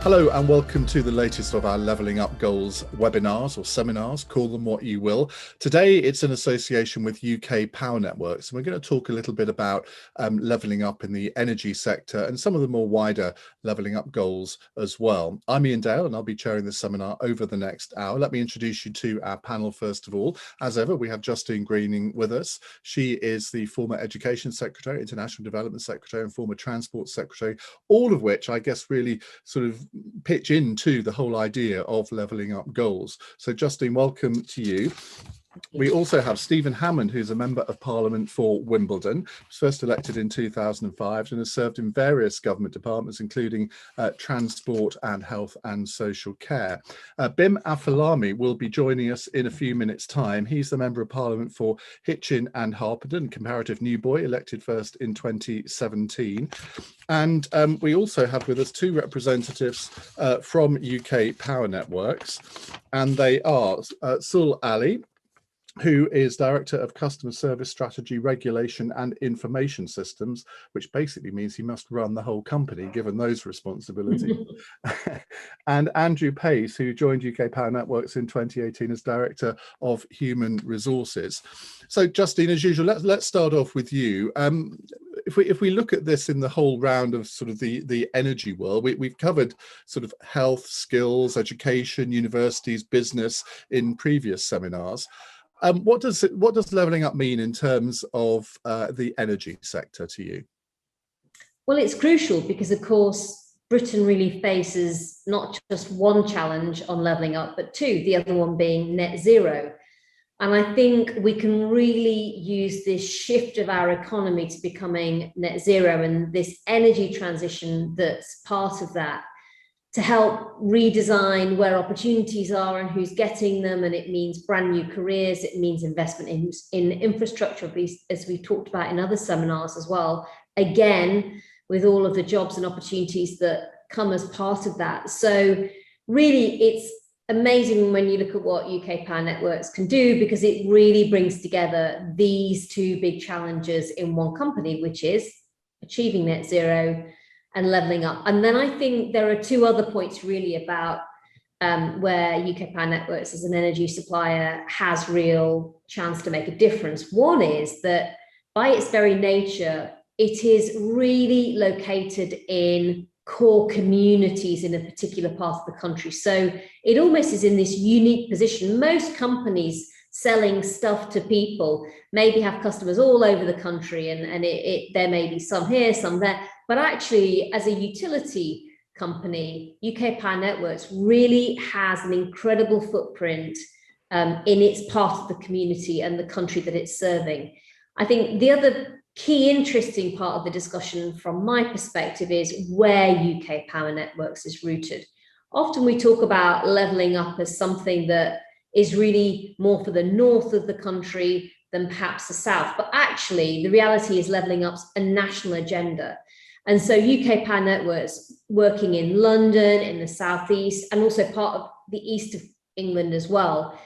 Hello and welcome to the latest of our Levelling Up Goals webinars or seminars, call them what you will. Today it's in association with UK Power Networks, and we're going to talk a little bit about levelling up in the energy sector and some of the more wider levelling up goals as well. I'm Ian Dale and I'll be chairing this seminar over the next hour. Let me introduce you to our panel first of all. As ever, we have Justine Greening with us. She is the former Education Secretary, International Development Secretary and former Transport Secretary, all of which I guess really sort of pitch into the whole idea of levelling up goals. So Justine, welcome to you. We also have Stephen Hammond, who's a Member of Parliament for Wimbledon, was first elected in 2005 and has served in various government departments, including transport and health and social care. Bim Afellamy will be joining us in a few minutes' time. He's the Member of Parliament for Hitchin and Harpenden, comparative new boy, elected first in 2017. And we also have with us two representatives from UK Power Networks, and they are Sul Ali, who is Director of Customer Service Strategy, Regulation and Information Systems, which basically means he must run the whole company, given those responsibilities. And Andrew Pace, who joined UK Power Networks in 2018 as Director of Human Resources. So Justine, as usual, let's start off with you. If we look at this in the whole round of sort of the energy world, we've covered sort of health, skills, education, universities, business in previous seminars. What does levelling up mean in terms of the energy sector to you? Well, it's crucial because, of course, Britain really faces not just one challenge on levelling up, but two, the other one being net zero. And I think we can really use this shift of our economy to becoming net zero and this energy transition that's part of that to help redesign where opportunities are and who's getting them. And it means brand new careers, it means investment in infrastructure, as we've talked about in other seminars as well, again, with all of the jobs and opportunities that come as part of that. So really, it's amazing when you look at what UK Power Networks can do, because it really brings together these two big challenges in one company, which is achieving net zero and levelling up. And then I think there are two other points really about where UK Power Networks as an energy supplier has real chance to make a difference. One is that by its very nature, it is really located in core communities in a particular part of the country. So it almost is in this unique position. Most companies selling stuff to people maybe have customers all over the country, and there may be some here, some there. But actually, as a utility company, UK Power Networks really has an incredible footprint in its part of the community and the country that it's serving. I think the other key interesting part of the discussion from my perspective is where UK Power Networks is rooted. Often we talk about levelling up as something that is really more for the north of the country than perhaps the south. But actually, the reality is levelling up's a national agenda. And so UK Power Networks working in London, in the southeast, and also part of the east of England as well,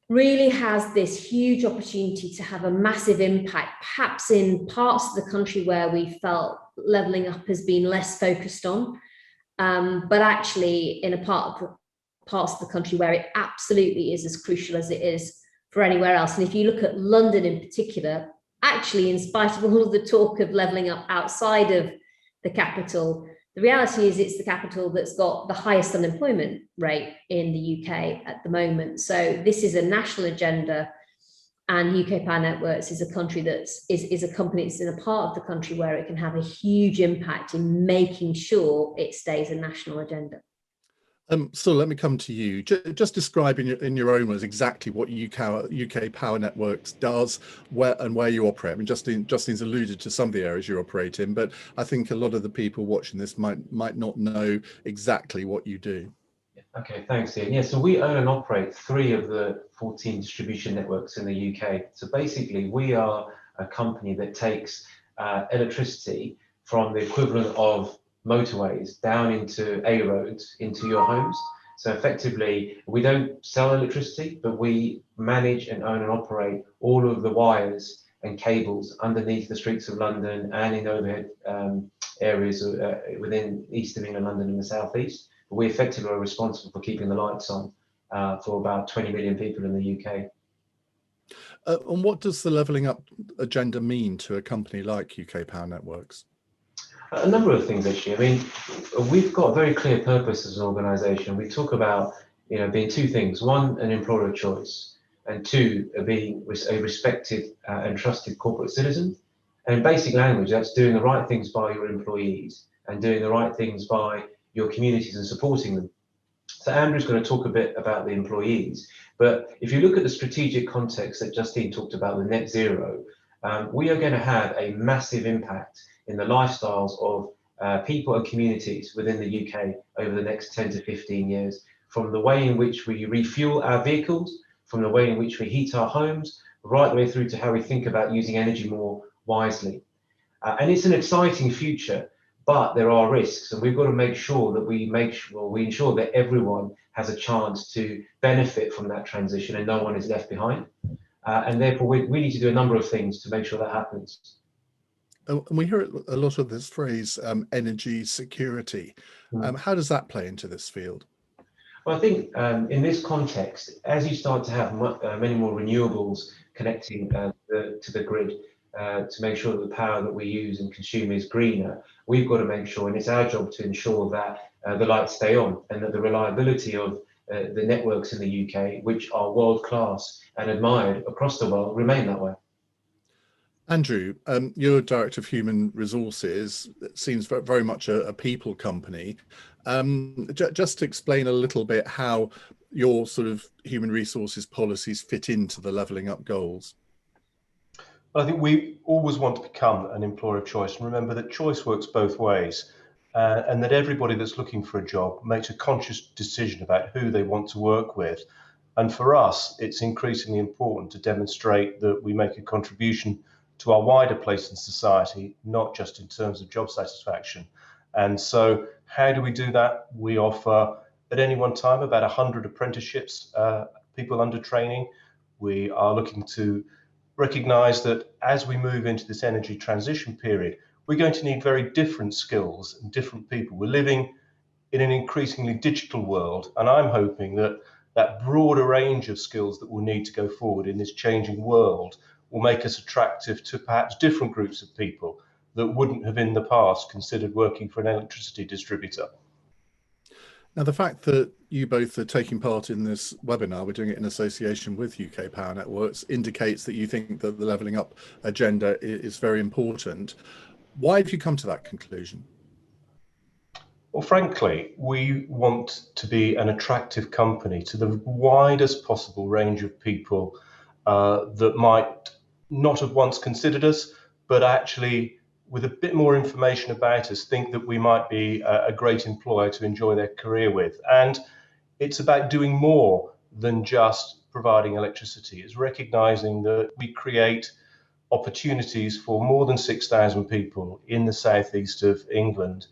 really has this huge opportunity to have a massive impact, perhaps in parts of the country where we felt levelling up has been less focused on, but actually in a parts of the country where it absolutely is as crucial as it is for anywhere else. And if you look at London in particular, actually, in spite of all of the talk of levelling up outside of the capital, the reality is it's the capital that's got the highest unemployment rate in the UK at the moment. So this is a national agenda, and UK Power Networks is a country is a company that's in a part of the country where it can have a huge impact in making sure it stays a national agenda. So let me come to you. Just describe in your own words exactly what UK Power Networks does, where you operate. I mean, Justine's alluded to some of the areas you operate in, but I think a lot of the people watching this might not know exactly what you do. Okay, thanks, Ian. Yeah, so we own and operate 3 of the 14 distribution networks in the UK. So basically, we are a company that takes electricity from the equivalent of motorways down into A roads into your homes. So effectively, we don't sell electricity, but we manage and own and operate all of the wires and cables underneath the streets of London and in overhead areas within east of England, London and the southeast. but we effectively are responsible for keeping the lights on for about 20 million people in the UK. And what does the levelling up agenda mean to a company like UK Power Networks? A number of things, actually. I mean, we've got a very clear purpose as an organisation. We talk about, being two things: one, an employer of choice, and two, being a respected and trusted corporate citizen. And in basic language, that's doing the right things by your employees and doing the right things by your communities and supporting them. So Andrew's going to talk a bit about the employees, but if you look at the strategic context that Justine talked about, the net zero, we are going to have a massive impact in the lifestyles of people and communities within the UK over the next 10 to 15 years, from the way in which we refuel our vehicles, from the way in which we heat our homes, right the way through to how we think about using energy more wisely. And it's an exciting future, but there are risks, and we've got to make sure that we ensure that everyone has a chance to benefit from that transition and no one is left behind. And therefore, we need to do a number of things to make sure that happens. And we hear a lot of this phrase, energy security. How does that play into this field? Well, I think in this context, as you start to have many more renewables connecting to the grid, to make sure that the power that we use and consume is greener, we've got to make sure, and it's our job to ensure that the lights stay on and that the reliability of the networks in the UK, which are world class and admired across the world, remain that way. Andrew, you're Director of Human Resources. It seems very much a people company. Just to explain a little bit how your sort of human resources policies fit into the levelling up goals. I think we always want to become an employer of choice, and remember that choice works both ways, and that everybody that's looking for a job makes a conscious decision about who they want to work with. And for us, it's increasingly important to demonstrate that we make a contribution to our wider place in society, not just in terms of job satisfaction. And so how do we do that? We offer at any one time about 100 apprenticeships, people under training. We are looking to recognise that as we move into this energy transition period, we're going to need very different skills and different people. We're living in an increasingly digital world, and I'm hoping that that broader range of skills that we'll need to go forward in this changing world will make us attractive to perhaps different groups of people that wouldn't have in the past considered working for an electricity distributor. Now, the fact that you both are taking part in this webinar, we're doing it in association with UK Power Networks, indicates that you think that the levelling up agenda is very important. Why have you come to that conclusion? Well, frankly, we want to be an attractive company to the widest possible range of people that might not have once considered us, but actually with a bit more information about us, think that we might be a great employer to enjoy their career with. And it's about doing more than just providing electricity. It's recognizing that we create opportunities for more than 6,000 people in the southeast of England.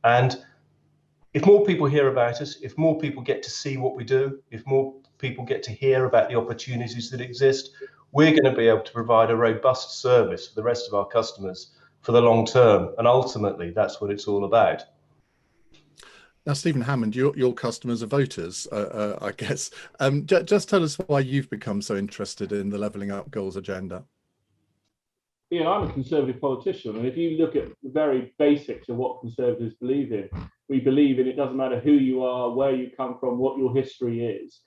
And if more people hear about us, if more people get to see what we do, if more people get to hear about the opportunities that exist, we're going to be able to provide a robust service for the rest of our customers for the long term. And ultimately, that's what it's all about. Now, Stephen Hammond, your customers are voters, I guess. Just tell us why you've become so interested in the levelling up goals agenda. I'm a Conservative politician, and if you look at the very basics of what Conservatives believe in, we believe in it doesn't matter who you are, where you come from, what your history is.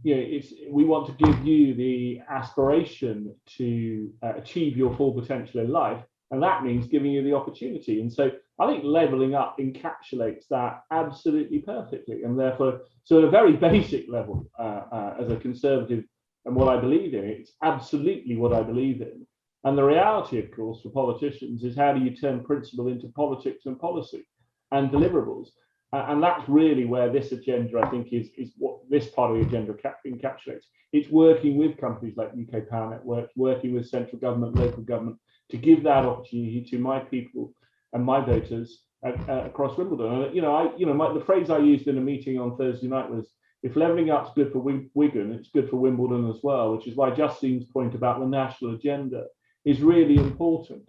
We want to give you the aspiration to achieve your full potential in life, and that means giving you the opportunity. And so I think levelling up encapsulates that absolutely perfectly, and therefore, so at a very basic level, as a Conservative and what I believe in, it's absolutely what I believe in. And the reality, of course, for politicians is how do you turn principle into politics and policy and deliverables? And that's really where this agenda, I think, is what this part of the agenda encapsulates. It's working with companies like UK Power Networks, working with central government, local government, to give that opportunity to my people and my voters across Wimbledon. And, the phrase I used in a meeting on Thursday night was, if levelling up's good for Wigan, it's good for Wimbledon as well, which is why Justine's point about the national agenda is really important.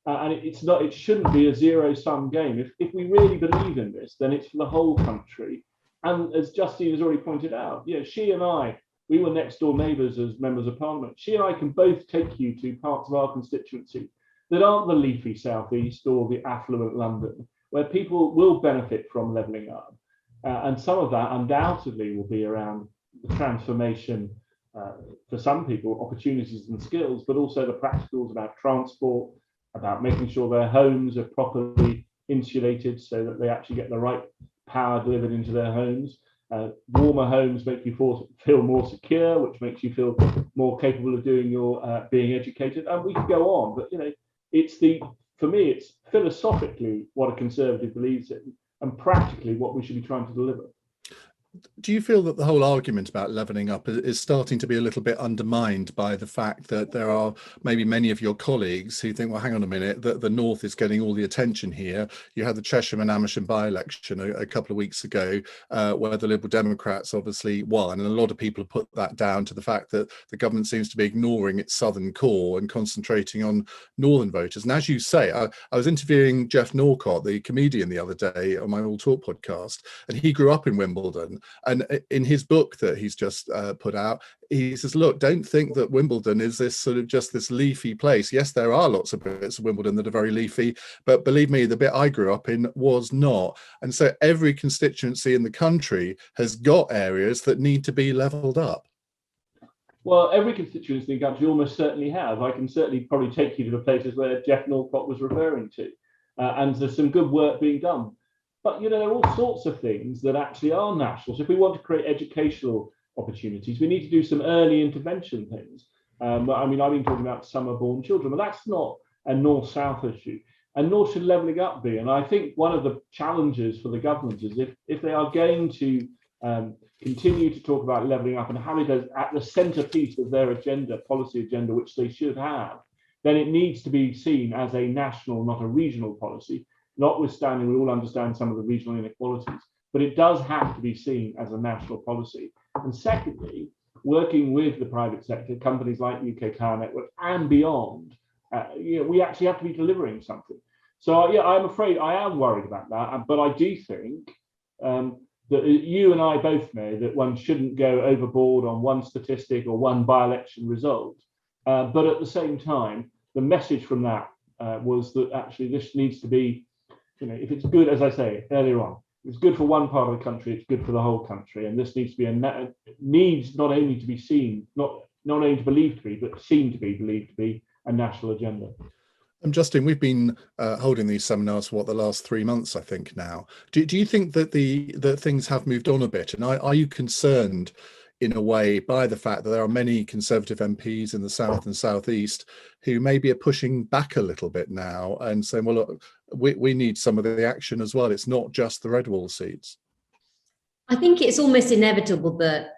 And it shouldn't be a zero-sum game. If we really believe in this, then it's for the whole country. And as Justine has already pointed out, she and I, we were next door neighbours as members of parliament. She and I can both take you to parts of our constituency that aren't the leafy southeast or the affluent London, where people will benefit from levelling up. And some of that undoubtedly will be around the transformation for some people, opportunities and skills, but also the practicals about transport, about making sure their homes are properly insulated so that they actually get the right power delivered into their homes. Warmer homes make you feel more secure, which makes you feel more capable of doing your being educated. And we could go on, but for me, it's philosophically what a Conservative believes in, and practically what we should be trying to deliver. Do you feel that the whole argument about levelling up is starting to be a little bit undermined by the fact that there are maybe many of your colleagues who think, well, hang on a minute, that the North is getting all the attention here? You had the Chesham and Amersham by-election a couple of weeks ago, where the Liberal Democrats obviously won, and a lot of people put that down to the fact that the government seems to be ignoring its southern core and concentrating on northern voters. And as you say, I was interviewing Jeff Norcott, the comedian, the other day on my All Talk podcast, and he grew up in Wimbledon. And in his book that he's just put out, he says, look, don't think that Wimbledon is this sort of just this leafy place. Yes, there are lots of bits of Wimbledon that are very leafy, but believe me, the bit I grew up in was not. And so every constituency in the country has got areas that need to be levelled up. Well, every constituency in the country almost certainly has. I can certainly probably take you to the places where Jeff Norcott was referring to. And there's some good work being done. But, there are all sorts of things that actually are national. So if we want to create educational opportunities, we need to do some early intervention things. I've been talking about summer-born children, but that's not a north-south issue, and nor should levelling up be. And I think one of the challenges for the government is if they are going to continue to talk about levelling up and have it as at the centrepiece of their agenda, policy agenda, which they should have, then it needs to be seen as a national, not a regional policy. Notwithstanding, we all understand some of the regional inequalities, but it does have to be seen as a national policy. And secondly, working with the private sector, companies like UK Power Networks and beyond, we actually have to be delivering something. So, I'm afraid I am worried about that, but I do think that you and I both know that one shouldn't go overboard on one statistic or one by-election result. But at the same time, the message from that was that actually this needs to be, if it's good, as I say earlier on, it's good for one part of the country, it's good for the whole country, and this needs to be needs not only to be seen, not only to believe to be, but seem to be believed to be a national agenda. Justin, we've been holding these seminars for the last 3 months, I think now. Do you think that that things have moved on a bit, and are you concerned in a way by the fact that there are many Conservative MPs in the south and southeast who maybe are pushing back a little bit now and saying, well, look, we need some of the action as well. It's not just the red wall seats. I think it's almost inevitable that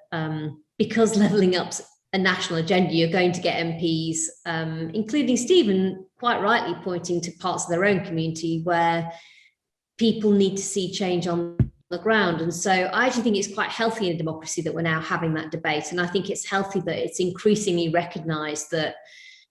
because levelling up's a national agenda, you're going to get MPs, including Stephen, quite rightly pointing to parts of their own community where people need to see change on the ground. And so I actually think it's quite healthy in a democracy that we're now having that debate. And I think it's healthy that it's increasingly recognised that,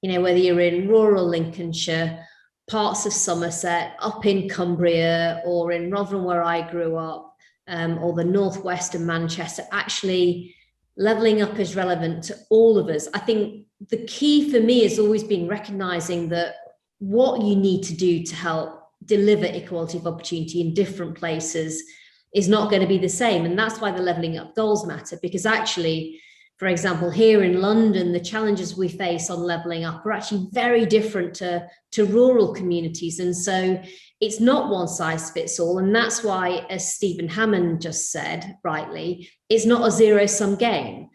whether you're in rural Lincolnshire, parts of Somerset, up in Cumbria, or in Rotherham where I grew up, or the northwest of Manchester, actually levelling up is relevant to all of us. I think the key for me has always been recognising that what you need to do to help deliver equality of opportunity in different places is not going to be the same. And that's why the levelling up goals matter, because actually, for example, here in London, the challenges we face on levelling up are actually very different to rural communities. And so it's not one size fits all. And that's why, as Stephen Hammond just said rightly, it's not a zero-sum game.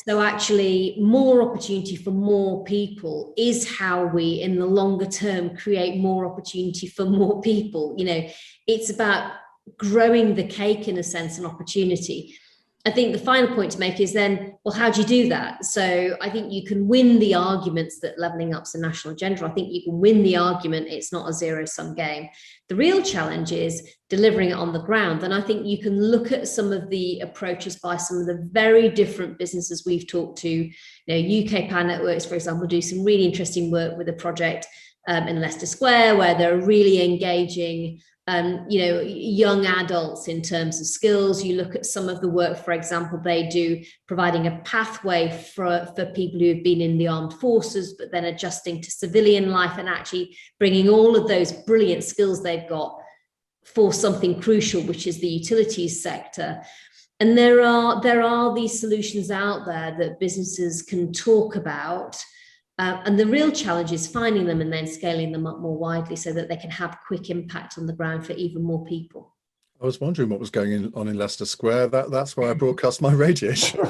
So actually, more opportunity for more people is how we, in the longer term, create more opportunity for more people. It's about growing the cake, in a sense, an opportunity. I think the final point to make is then, well, how do you do that? So I think you can win the arguments that levelling up's a national agenda. I think you can win the argument it's not a zero-sum game. The real challenge is delivering it on the ground. And I think you can look at some of the approaches by some of the very different businesses we've talked to. UK Power Networks, for example, do some really interesting work with a project in Leicester Square, where they're really engaging young adults in terms of skills. You look at some of the work, for example, they do providing a pathway for people who have been in the armed forces, but then adjusting to civilian life and actually bringing all of those brilliant skills they've got for something crucial, which is the utilities sector. And there are these solutions out there that businesses can talk about. And the real challenge is finding them and then scaling them up more widely so that they can have quick impact on the ground for even more people. I was wondering what was going on in Leicester Square. That's where I broadcast my radio show.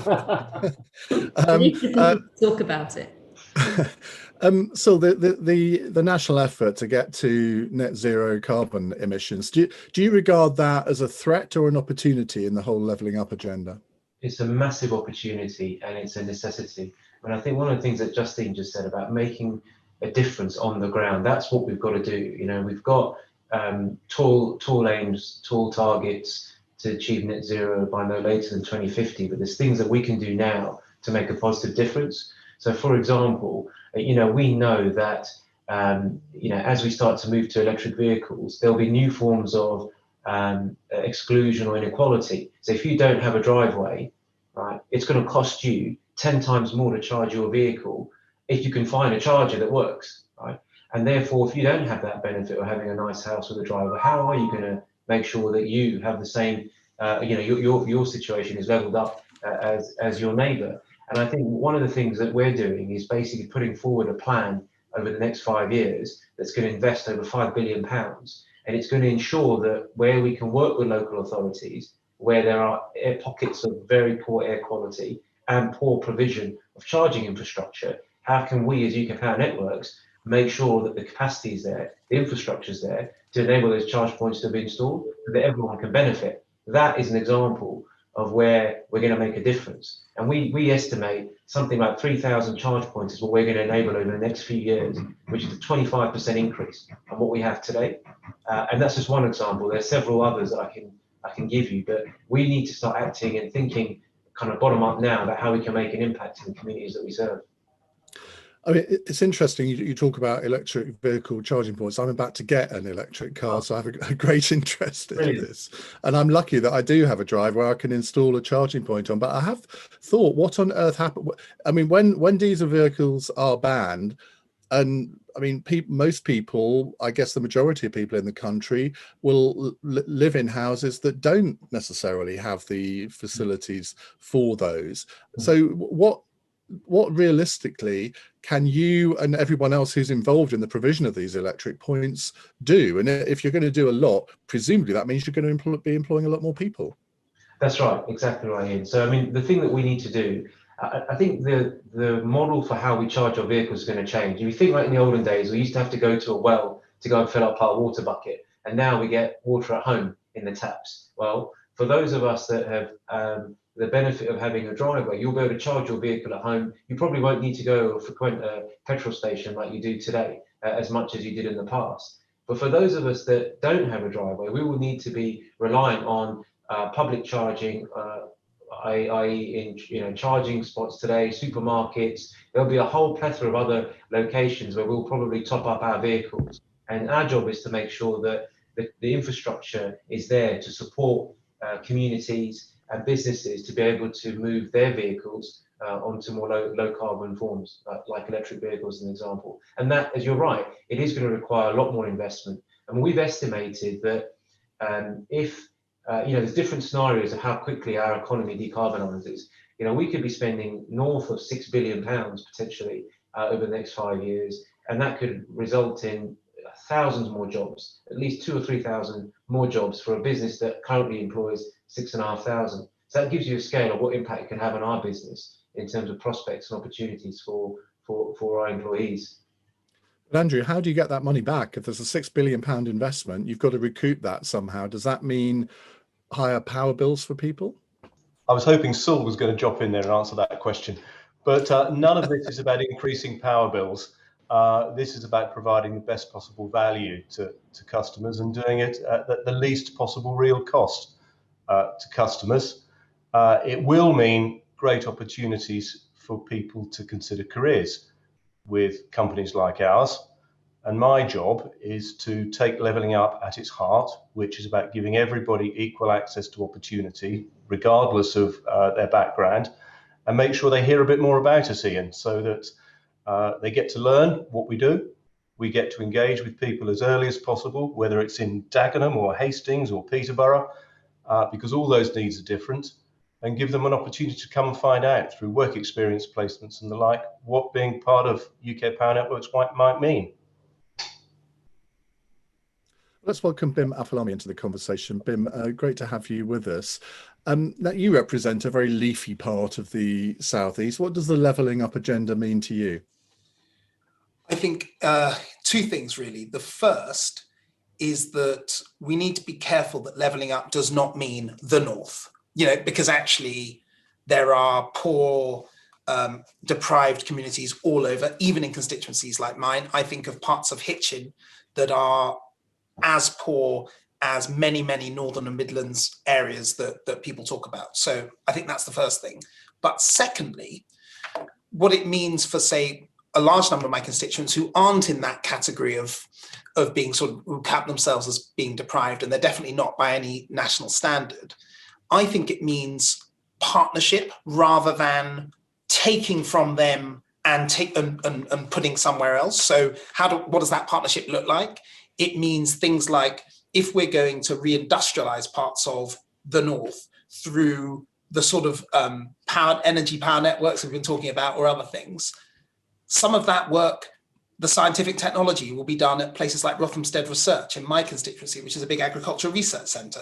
Talk about it. So the national effort to get to net zero carbon emissions, do you regard that as a threat or an opportunity in the whole levelling up agenda? It's a massive opportunity and it's a necessity. And I think one of the things that Justine just said about making a difference on the ground, that's what we've got to do. You know, we've got tall aims, tall targets to achieve net zero by no later than 2050, but there's things that we can do now to make a positive difference. So, for example, we know that, as we start to move to electric vehicles, there'll be new forms of exclusion or inequality. So if you don't have a driveway, right, it's going to cost you 10 times more to charge your vehicle if you can find a charger that works, right? And therefore, if you don't have that benefit of having a nice house with a driveway, how are you going to make sure that you have the same, your situation is leveled up as your neighbour? And I think one of the things that we're doing is basically putting forward a plan over the next 5 years that's going to invest over £5 billion. And it's going to ensure that where we can work with local authorities, where there are pockets of very poor air quality and poor provision of charging infrastructure, how can we as UK Power Networks make sure that the capacity is there, the infrastructure is there to enable those charge points to be installed so that everyone can benefit? That is an example of where we're going to make a difference. And we estimate something like 3,000 charge points is what we're going to enable over the next few years, which is a 25% increase on what we have today. And that's just one example. There's several others that I can give you, but we need to start acting and thinking kind of bottom up now about how we can make an impact in the communities that we serve. I mean, it's interesting you talk about electric vehicle charging points. I'm about to get an electric car, so I have a great interest in this. And I'm lucky that I do have a drive where I can install a charging point on. But I have thought, what on earth happened? I mean, when diesel vehicles are banned, and I mean, most people, I guess the majority of people in the country will live in houses that don't necessarily have the facilities for those. So what realistically can you and everyone else who's involved in the provision of these electric points do? And if you're going to do a lot, presumably that means you're going to be employing a lot more people. That's right, exactly right, Ian. So I mean, the thing that we need to do, I think the model for how we charge our vehicles is going to change. If you think like in the olden days, we used to have to go to a well to go and fill up our water bucket, and now we get water at home in the taps. Well, for those of us that have the benefit of having a driveway, you'll be able to charge your vehicle at home. You probably won't need to go or frequent a petrol station like you do today as much as you did in the past. But for those of us that don't have a driveway, we will need to be relying on public charging, i.e. in charging spots today, supermarkets. There'll be a whole plethora of other locations where we'll probably top up our vehicles. And our job is to make sure that the infrastructure is there to support communities and businesses to be able to move their vehicles onto more low carbon forms, like electric vehicles as an example. And that, as you're right, it is going to require a lot more investment. And we've estimated that if there's different scenarios of how quickly our economy decarbonizes. We could be spending north of £6 billion potentially over the next 5 years, and that could result in thousands more jobs, at least 2,000 or 3,000 more jobs for a business that currently employs 6,500. So that gives you a scale of what impact it can have on our business in terms of prospects and opportunities for our employees. But Andrew, how do you get that money back? If there's a £6 billion investment, you've got to recoup that somehow. Does that mean higher power bills for people? I was hoping Sul was going to drop in there and answer that question, but none of this is about increasing power bills. This is about providing the best possible value to customers and doing it at the least possible real cost to customers. It will mean great opportunities for people to consider careers with companies like ours. And my job is to take Levelling Up at its heart, which is about giving everybody equal access to opportunity, regardless of their background, and make sure they hear a bit more about us, Ian, so that they get to learn what we do. We get to engage with people as early as possible, whether it's in Dagenham or Hastings or Peterborough, because all those needs are different, and give them an opportunity to come and find out through work experience placements and the like, what being part of UK Power Networks might mean. Let's welcome Bim Afalami into the conversation. Bim, great to have you with us. Now, you represent a very leafy part of the Southeast. What does the Levelling Up agenda mean to you? I think two things, really. The first is that we need to be careful that levelling up does not mean the North, because actually there are poor, deprived communities all over, even in constituencies like mine. I think of parts of Hitchin that are as poor as many, many Northern and Midlands areas that people talk about. So I think that's the first thing. But secondly, what it means for, say, a large number of my constituents who aren't in that category of being who count themselves as being deprived, and they're definitely not by any national standard, I think it means partnership rather than taking from them and putting somewhere else. So what does that partnership look like? It means things like, if we're going to reindustrialize parts of the North through the sort of energy power networks we've been talking about, or other things, some of that work, the scientific technology, will be done at places like Rothamsted Research in my constituency, which is a big agricultural research centre,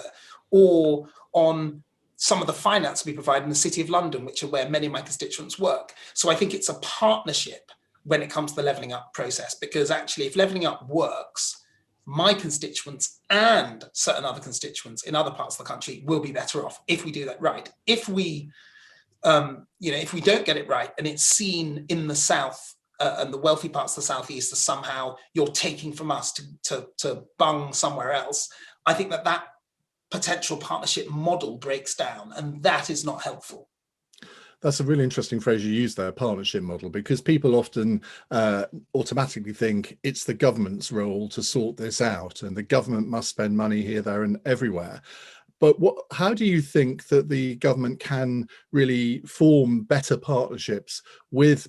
or on some of the finance we provide in the City of London, which are where many of my constituents work. So I think it's a partnership when it comes to the levelling up process, because actually if levelling up works, my constituents and certain other constituents in other parts of the country will be better off if we do that right. If we don't get it right, and it's seen in the South and the wealthy parts of the Southeast as somehow you're taking from us to bung somewhere else, I think that potential partnership model breaks down, and that is not helpful. That's a really interesting phrase you use there, partnership model, because people often automatically think it's the government's role to sort this out, and the government must spend money here, there, and everywhere. But how do you think that the government can really form better partnerships with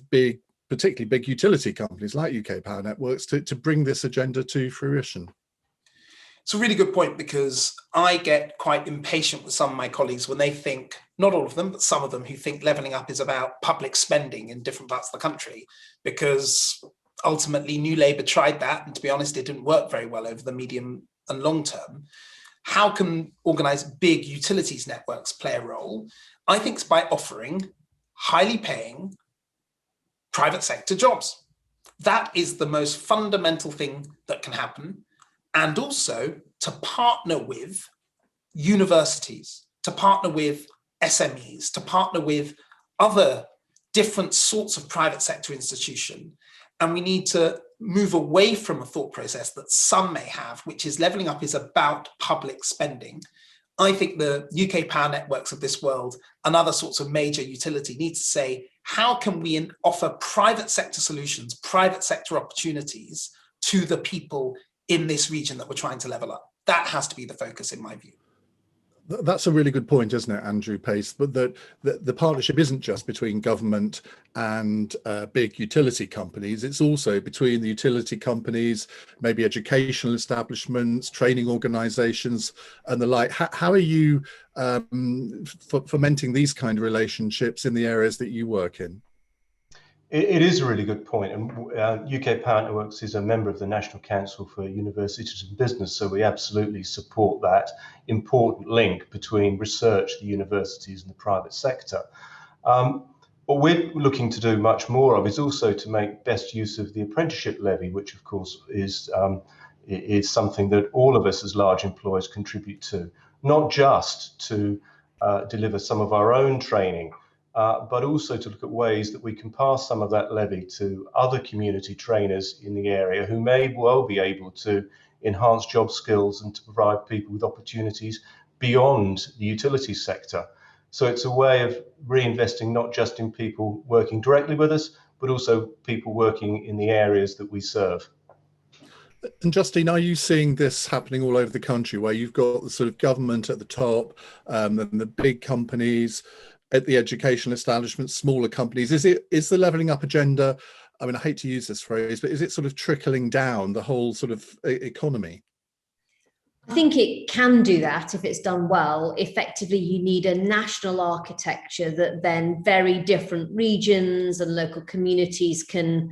particularly big utility companies like UK Power Networks to bring this agenda to fruition? It's a really good point, because I get quite impatient with some of my colleagues when they think, not all of them, but some of them, who think levelling up is about public spending in different parts of the country, because ultimately New Labour tried that, and to be honest, it didn't work very well over the medium and long term. How can organised big utilities networks play a role? I think it's by offering highly paying private sector jobs. That is the most fundamental thing that can happen. And also to partner with universities, to partner with SMEs, to partner with other different sorts of private sector institution. And we need to move away from a thought process that some may have, which is levelling up is about public spending. I think the UK Power Networks of this world and other sorts of major utility need to say, how can we offer private sector solutions, private sector opportunities to the people in this region that we're trying to level up? That has to be the focus, in my view. That's a really good point, isn't it, Andrew Pace? But the partnership isn't just between government and big utility companies. It's also between the utility companies, maybe educational establishments, training organisations, and the like. How are you fomenting these kind of relationships in the areas that you work in? It is a really good point, and UK Power Networks is a member of the National Council for Universities and Business, so we absolutely support that important link between research, the universities and the private sector. What we're looking to do much more of is also to make best use of the apprenticeship levy, which of course is something that all of us as large employers contribute to, not just to deliver some of our own training, but also to look at ways that we can pass some of that levy to other community trainers in the area who may well be able to enhance job skills and to provide people with opportunities beyond the utility sector. So it's a way of reinvesting not just in people working directly with us, but also people working in the areas that we serve. And Justine, are you seeing this happening all over the country, where you've got the sort of government at the top, and the big companies at the educational establishments, smaller companies? Is the levelling up agenda, I mean, I hate to use this phrase, but is it sort of trickling down the whole sort of economy? I think it can do that if it's done well. Effectively, you need a national architecture that then very different regions and local communities can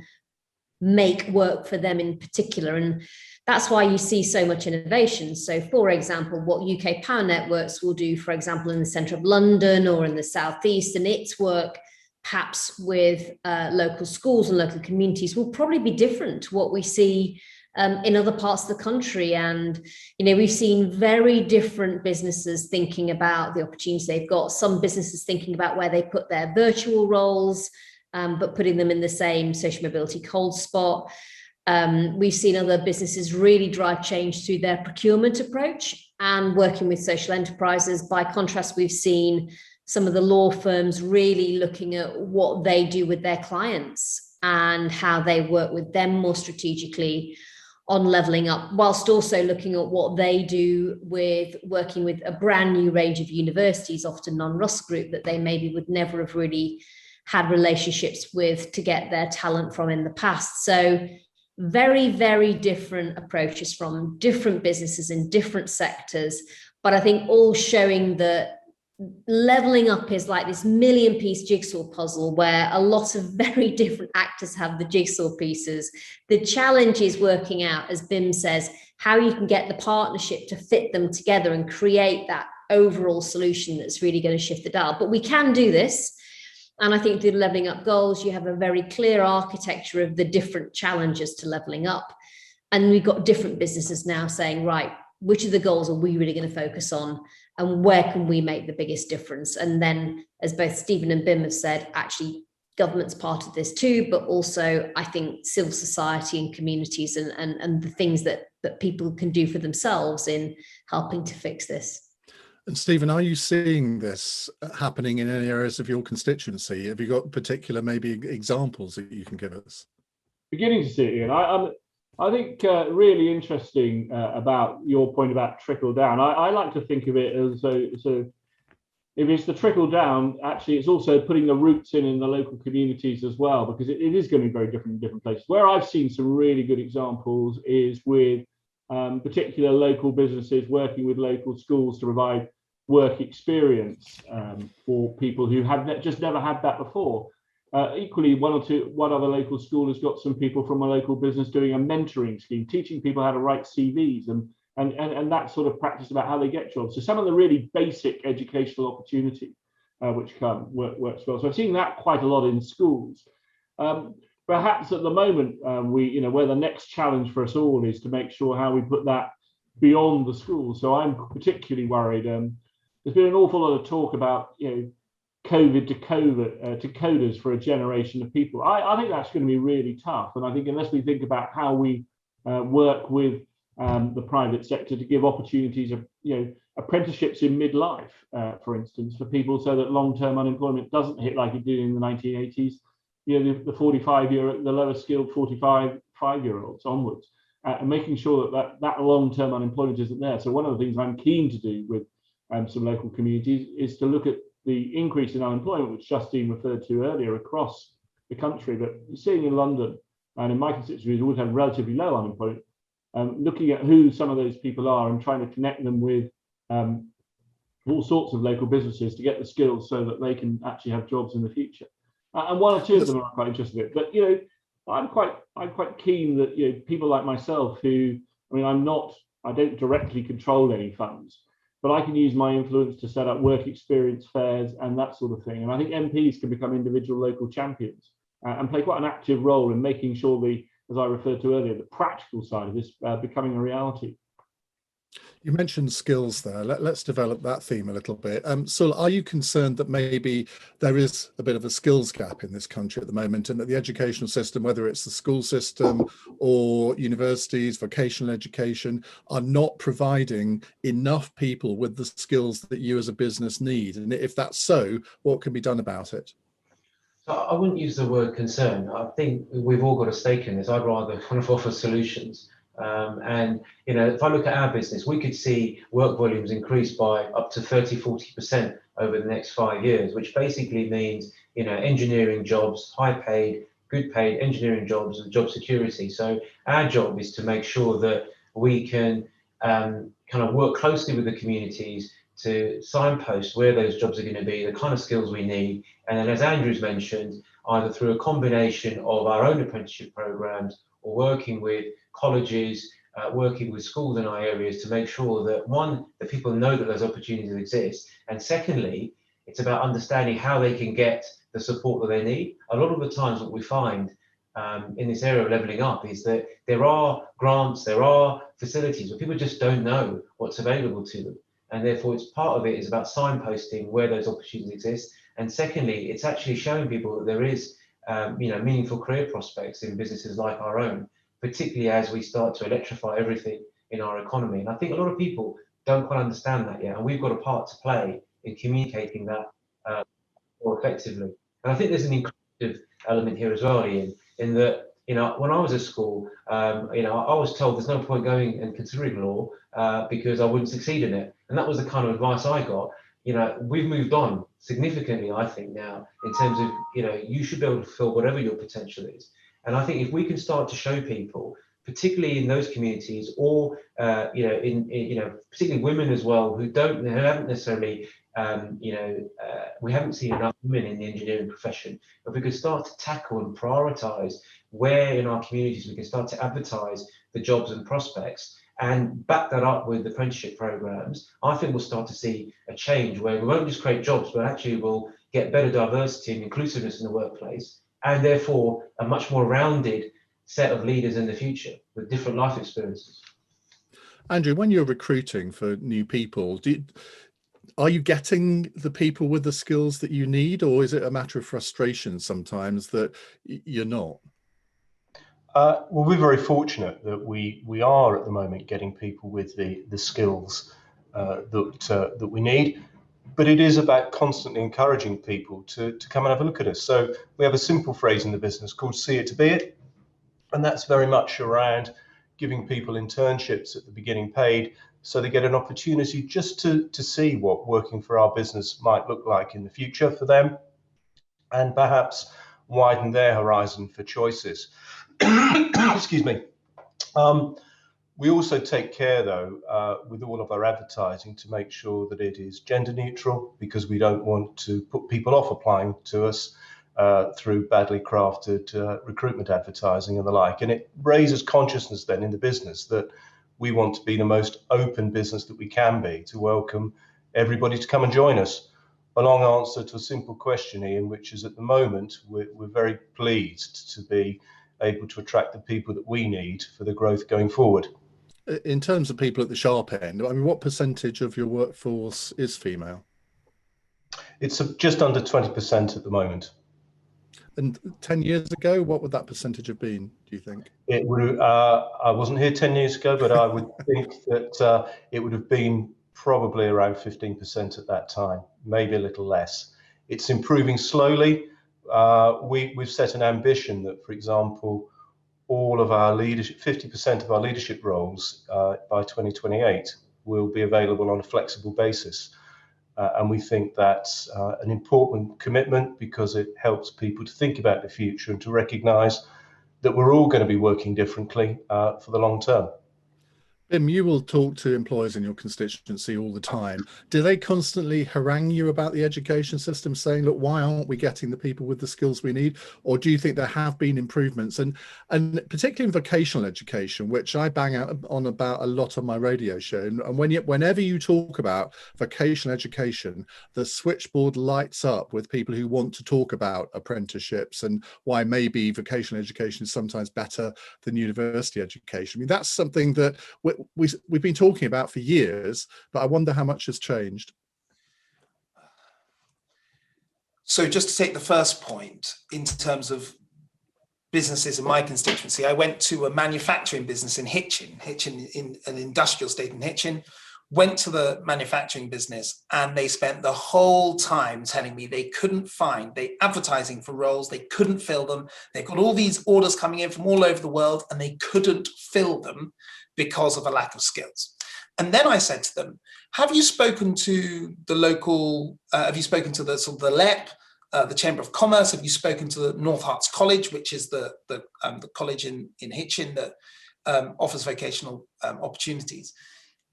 make work for them in particular. And that's why you see so much innovation. So, for example, what UK Power Networks will do, for example, in the centre of London or in the southeast, and its work perhaps with local schools and local communities will probably be different to what we see in other parts of the country. And, you know, we've seen very different businesses thinking about the opportunities they've got. Some businesses thinking about where they put their virtual roles, but putting them in the same social mobility cold spot. We've seen other businesses really drive change through their procurement approach and working with social enterprises. By contrast, we've seen some of the law firms really looking at what they do with their clients and how they work with them more strategically on levelling up, whilst also looking at what they do with working with a brand new range of universities, often non-Russell Group, that they maybe would never have really had relationships with to get their talent from in the past. So very, very different approaches from different businesses in different sectors, but I think all showing that levelling up is like this million-piece jigsaw puzzle where a lot of very different actors have the jigsaw pieces. The challenge is working out, as Bim says, how you can get the partnership to fit them together and create that overall solution that's really going to shift the dial. But we can do this. And I think through the levelling up goals, you have a very clear architecture of the different challenges to levelling up. And we've got different businesses now saying, right, which of the goals are we really going to focus on, and where can we make the biggest difference? And then, as both Stephen and Bim have said, actually government's part of this too, but also I think civil society and communities and the things that people can do for themselves in helping to fix this. And Stephen, are you seeing this happening in any areas of your constituency? Have you got particular maybe examples that you can give us? Beginning to see it, Ian. I think really interesting about your point about trickle down. I like to think of it as so if it's the trickle down, actually it's also putting the roots in the local communities as well, because it is going to be very different in different places. Where I've seen some really good examples is with particular local businesses working with local schools to provide work experience for people who have just never had that before. Equally, one other local school has got some people from a local business doing a mentoring scheme, teaching people how to write CVs and that sort of practice about how they get jobs. So some of the really basic educational opportunity which works well. So I've seen that quite a lot in schools. Perhaps at the moment, where the next challenge for us all is to make sure how we put that beyond the school. So I'm particularly worried. There's been an awful lot of talk about, COVID to coders for a generation of people. I think that's going to be really tough. And I think unless we think about how we work with the private sector to give opportunities of, apprenticeships in midlife, for instance, for people so that long-term unemployment doesn't hit like it did in the 1980s, the 45-year, the lower skilled 45-year-olds onwards, and making sure that long-term unemployment isn't there. So one of the things I'm keen to do with some local communities is to look at the increase in unemployment, which Justine referred to earlier across the country, but seeing in London and in my constituency, we always have relatively low unemployment, looking at who some of those people are and trying to connect them with all sorts of local businesses to get the skills so that they can actually have jobs in the future. And one or two of them are quite interested in it. But, I'm quite keen that, people like myself who, I don't directly control any funds, but I can use my influence to set up work experience fairs and that sort of thing. And I think MPs can become individual local champions and play quite an active role in making sure as I referred to earlier, the practical side of this becoming a reality. You mentioned skills there. Let's develop that theme a little bit. Sul, are you concerned that maybe there is a bit of a skills gap in this country at the moment, and that the educational system, whether it's the school system or universities, vocational education, are not providing enough people with the skills that you as a business need? And if that's so, what can be done about it? So I wouldn't use the word concern. I think we've all got a stake in this. I'd rather kind of offer solutions. And, you know, if I look at our business, we could see work volumes increase by up to 30–40% over the next 5 years, which basically means, you know, engineering jobs, high paid, good paid engineering jobs and job security. So our job is to make sure that we can kind of work closely with the communities to signpost where those jobs are going to be, the kind of skills we need. And then, as Andrew's mentioned, either through a combination of our own apprenticeship programs or working with colleges, working with schools in our areas to make sure that, one, that people know that those opportunities exist. And secondly, it's about understanding how they can get the support that they need. A lot of the times what we find in this area of levelling up is that there are grants, there are facilities, but people just don't know what's available to them. And therefore, it's part of it is about signposting where those opportunities exist. And secondly, it's actually showing people that there is, you know, meaningful career prospects in businesses like our own, particularly as we start to electrify everything in our economy. And I think a lot of people don't quite understand that yet, and we've got a part to play in communicating that more effectively. And I think there's an inclusive element here as well, Ian, in that, you know, when I was at school, you know, I was told there's no point going and considering law because I wouldn't succeed in it. And that was the kind of advice I got. You know, we've moved on significantly, I think, now, in terms of, you know, you should be able to fulfill whatever your potential is. And I think if we can start to show people, particularly in those communities, or you know, you know, particularly women as well, who haven't necessarily, you know, we haven't seen enough women in the engineering profession. But we could start to tackle and prioritise where in our communities we can start to advertise the jobs and prospects, and back that up with apprenticeship programs. I think we'll start to see a change where we won't just create jobs, but actually we'll get better diversity and inclusiveness in the workplace, and therefore a much more rounded set of leaders in the future with different life experiences. Andrew, when you're recruiting for new people, are you getting the people with the skills that you need, or is it a matter of frustration sometimes that you're not? Well, we're very fortunate that we are at the moment getting people with the skills that we need. But it is about constantly encouraging people to come and have a look at us. So we have a simple phrase in the business called "see it to be it," and that's very much around giving people internships at the beginning paid, so they get an opportunity just to see what working for our business might look like in the future for them, and perhaps widen their horizon for choices. Excuse me. We also take care, though, with all of our advertising to make sure that it is gender neutral, because we don't want to put people off applying to us through badly crafted recruitment advertising and the like. And it raises consciousness then in the business that we want to be the most open business that we can be, to welcome everybody to come and join us. A long answer to a simple question, Ian, which is at the moment we're very pleased to be able to attract the people that we need for the growth going forward. In terms of people at the sharp end, I mean, what percentage of your workforce is female? It's just under 20% at the moment. And 10 years ago, what would that percentage have been, do you think? It would. I wasn't here 10 years ago, but I would think that it would have been probably around 15% at that time, maybe a little less. It's improving slowly. We've set an ambition that, for example, all of our leadership, 50% of our leadership roles by 2028 will be available on a flexible basis. And we think that's an important commitment, because it helps people to think about the future and to recognise that we're all going to be working differently for the long term. Bim, you will talk to employers in your constituency all the time. Do they constantly harangue you about the education system, saying, look, why aren't we getting the people with the skills we need? Or do you think there have been improvements? And particularly in vocational education, which I bang out on about a lot on my radio show. And whenever you talk about vocational education, the switchboard lights up with people who want to talk about apprenticeships and why maybe vocational education is sometimes better than university education. I mean, that's something that we've been talking about for years, but I wonder how much has changed. So just to take the first point, in terms of businesses in my constituency, I went to a manufacturing business in Hitchin in an industrial estate in Hitchin, went to the manufacturing business, and they spent the whole time telling me they couldn't find, they advertising for roles, they couldn't fill them. They've got all these orders coming in from all over the world, and they couldn't fill them because of a lack of skills. And then I said to them, have you spoken to the local, have you spoken to the sort of the LEP, the Chamber of Commerce? Have you spoken to the North Herts College, which is the college in Hitchin that offers vocational opportunities?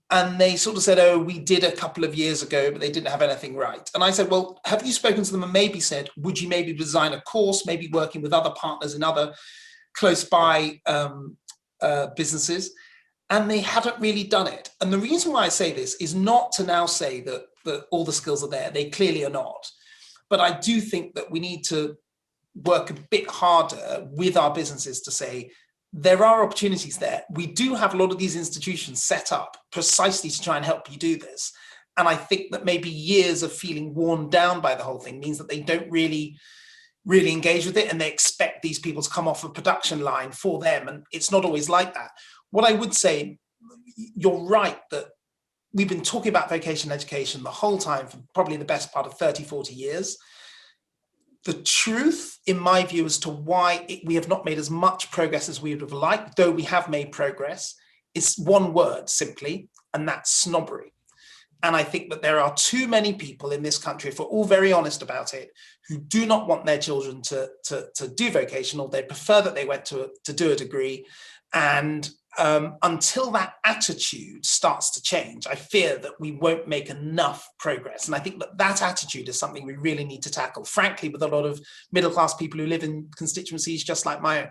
And they sort of said, oh, we did a couple of years ago, but they didn't have anything right. And I said, well, have you spoken to them and maybe said, would you maybe design a course, maybe working with other partners in other close by businesses? And they hadn't really done it. And the reason why I say this is not to now say that all the skills are there. They clearly are not. But I do think that we need to work a bit harder with our businesses to say, there are opportunities there. We do have a lot of these institutions set up precisely to try and help you do this. And I think that maybe years of feeling worn down by the whole thing means that they don't really engage with it, and they expect these people to come off a production line for them. And it's not always like that. What I would say, you're right that we've been talking about vocational education the whole time for probably the best part of 30, 40 years. The truth, in my view, as to why we have not made as much progress as we would have liked, though we have made progress, is one word simply, and that's snobbery. And I think that there are too many people in this country, if we're all very honest about it, who do not want their children to do vocational. They prefer that they went to do a degree. And until that attitude starts to change, I fear that we won't make enough progress. And I think that attitude is something we really need to tackle, frankly, with a lot of middle-class people who live in constituencies just like my own.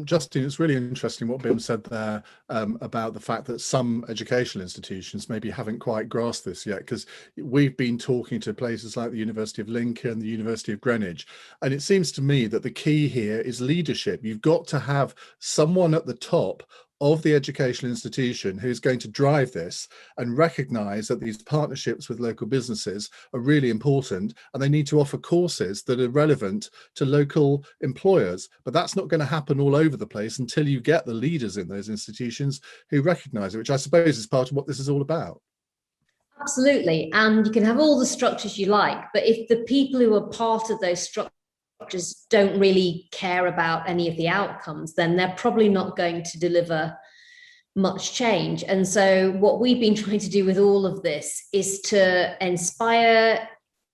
Justin, it's really interesting what Bim said there about the fact that some educational institutions maybe haven't quite grasped this yet, because we've been talking to places like the University of Lincoln, the University of Greenwich, and it seems to me that the key here is leadership. You've got to have someone at the top of the educational institution who's going to drive this and recognize that these partnerships with local businesses are really important, and they need to offer courses that are relevant to local employers. But that's not going to happen all over the place until you get the leaders in those institutions who recognize it, which I suppose is part of what this is all about. Absolutely. And you can have all the structures you like, but if the people who are part of those structures don't really care about any of the outcomes, then they're probably not going to deliver much change. And so what we've been trying to do with all of this is to inspire,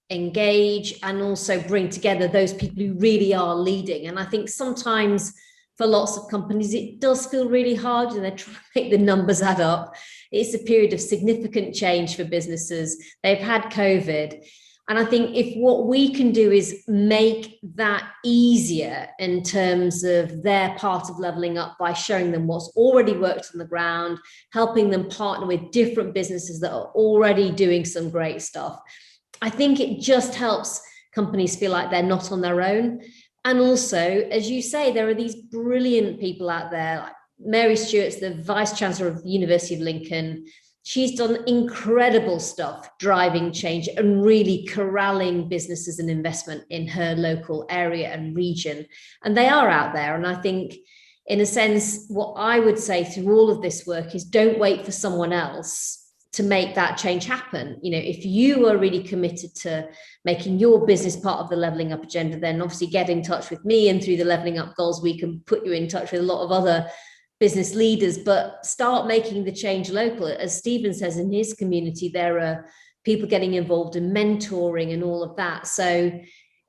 engage, and also bring together those people who really are leading. And I think sometimes for lots of companies, it does feel really hard, and they're trying to make the numbers add up. It's a period of significant change for businesses. They've had COVID. And I think if what we can do is make that easier in terms of their part of levelling up by showing them what's already worked on the ground, helping them partner with different businesses that are already doing some great stuff, I think it just helps companies feel like they're not on their own. And also, as you say, there are these brilliant people out there, like Mary Stewart's the Vice Chancellor of the University of Lincoln. She's done incredible stuff driving change and really corralling businesses and investment in her local area and region. And they are out there. And I think, in a sense, what I would say through all of this work is don't wait for someone else to make that change happen. You know, if you are really committed to making your business part of the levelling up agenda, then obviously get in touch with me, and through the Levelling Up Goals, we can put you in touch with a lot of other business leaders, but start making the change local. As Stephen says, in his community, there are people getting involved in mentoring and all of that. So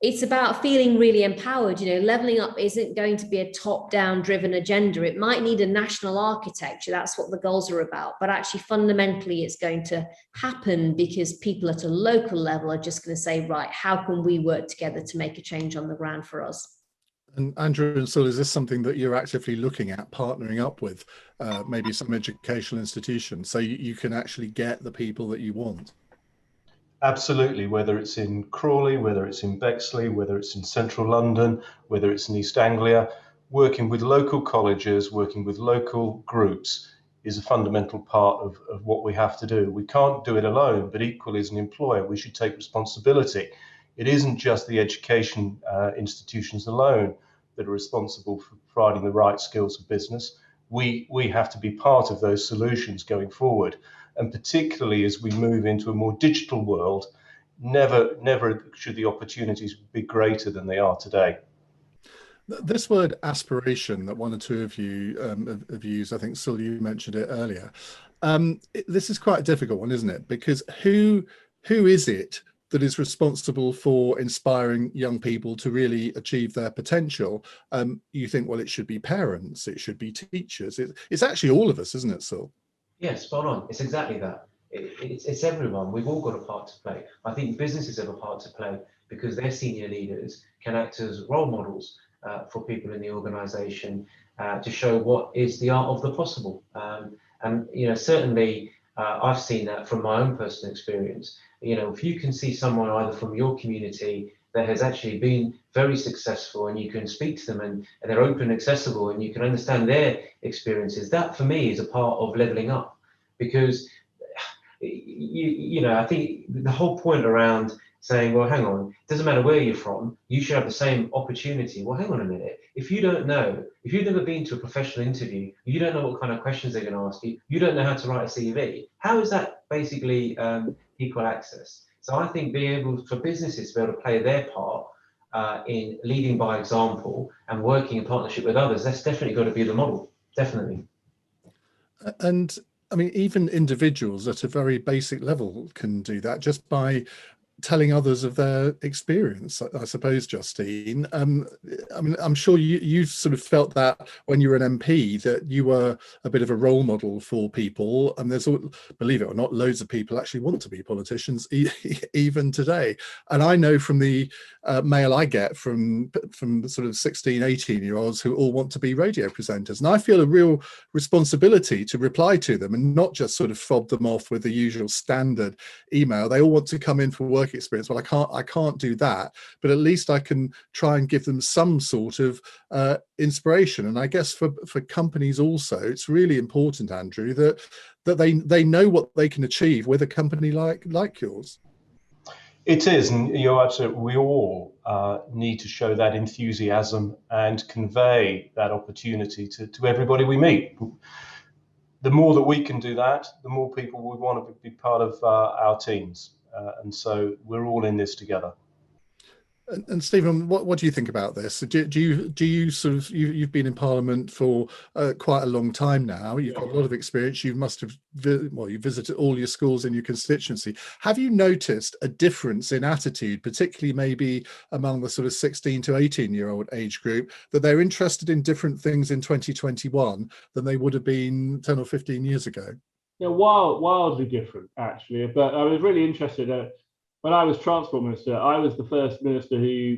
it's about feeling really empowered. You know, levelling up isn't going to be a top-down driven agenda. It might need a national architecture. That's what the goals are about. But actually, fundamentally, it's going to happen because people at a local level are just going to say, right, how can we work together to make a change on the ground for us? And Andrew and Sul, is this something that you're actively looking at, partnering up with maybe some educational institutions, so you can actually get the people that you want? Absolutely, whether it's in Crawley, whether it's in Bexley, whether it's in central London, whether it's in East Anglia, working with local colleges, working with local groups is a fundamental part of what we have to do. We can't do it alone, but equally as an employer, we should take responsibility. It isn't just the education institutions alone that are responsible for providing the right skills for business. we have to be part of those solutions going forward. And particularly as we move into a more digital world, never should the opportunities be greater than they are today. This word aspiration that one or two of you have used, I think, Sul, you mentioned it earlier. This is quite a difficult one, isn't it? Because who is it that is responsible for inspiring young people to really achieve their potential? You think, well, it should be parents, it should be teachers. It's actually all of us, isn't it, Sul? Yeah, spot on. It's exactly that. It's everyone. We've all got a part to play. I think businesses have a part to play because their senior leaders can act as role models for people in the organisation to show what is the art of the possible. And certainly I've seen that from my own personal experience. If you can see someone either from your community that has actually been very successful and you can speak to them and they're open and accessible and you can understand their experiences, that for me is a part of leveling up. Because I think the whole point around saying, well, hang on, it doesn't matter where you're from, you should have the same opportunity. Well, hang on a minute. If you don't know, if you've never been to a professional interview, you don't know what kind of questions they're going to ask you, you don't know how to write a CV, how is that basically equal access? So I think being able for businesses to be able to play their part in leading by example and working in partnership with others, that's definitely got to be the model, definitely. And I mean, even individuals at a very basic level can do that just by telling others of their experience, I suppose, Justine. I mean, I'm sure you've sort of felt that when you were an MP, that you were a bit of a role model for people. And there's, believe it or not, loads of people actually want to be politicians even today. And I know from the mail I get from sort of 16, 18-year-olds who all want to be radio presenters. And I feel a real responsibility to reply to them and not just sort of fob them off with the usual standard email. They all want to come in for work experience. Well, I can't do that, but at least I can try and give them some sort of inspiration. And I guess for companies also, it's really important, Andrew, that they know what they can achieve with a company like yours. It is, and you're absolutely. We all need to show that enthusiasm and convey that opportunity to everybody we meet. The more that we can do that, the more people would want to be part of our teams. And so we're all in this together. And Stephen, what do you think about this? Do you sort of, you've been in Parliament for quite a long time now. You've got a lot of experience. You must have, you visited all your schools in your constituency. Have you noticed a difference in attitude, particularly maybe among the sort of 16 to 18-year-old age group, that they're interested in different things in 2021 than they would have been 10 or 15 years ago? Yeah, wildly different, actually. But I was really interested when I was Transport Minister. I was the first minister who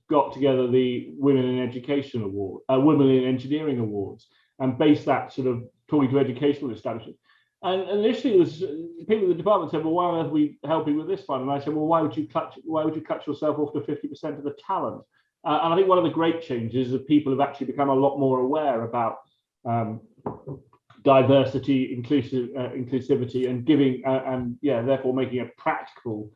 got together the Women in Education Award, Women in Engineering Awards, and based that sort of talking to educational establishments. And initially, it was people in the department said, "Well, why on earth are we helping with this fund?" And I said, "Well, why would you cut yourself off to 50% of the talent?" And I think one of the great changes is that people have actually become a lot more aware about diversity, inclusivity, and giving, therefore making a practical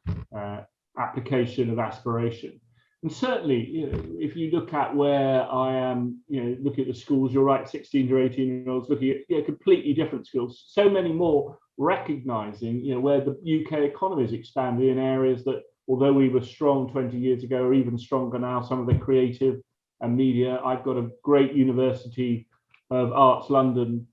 application of aspiration. And certainly, if you look at where I am, look at the schools, you're right, 16 to 18-year-olds looking at completely different skills. So many more recognizing, where the UK economy is expanding in areas that, although we were strong 20 years ago, are even stronger now. Some of the creative and media. I've got a great University of Arts London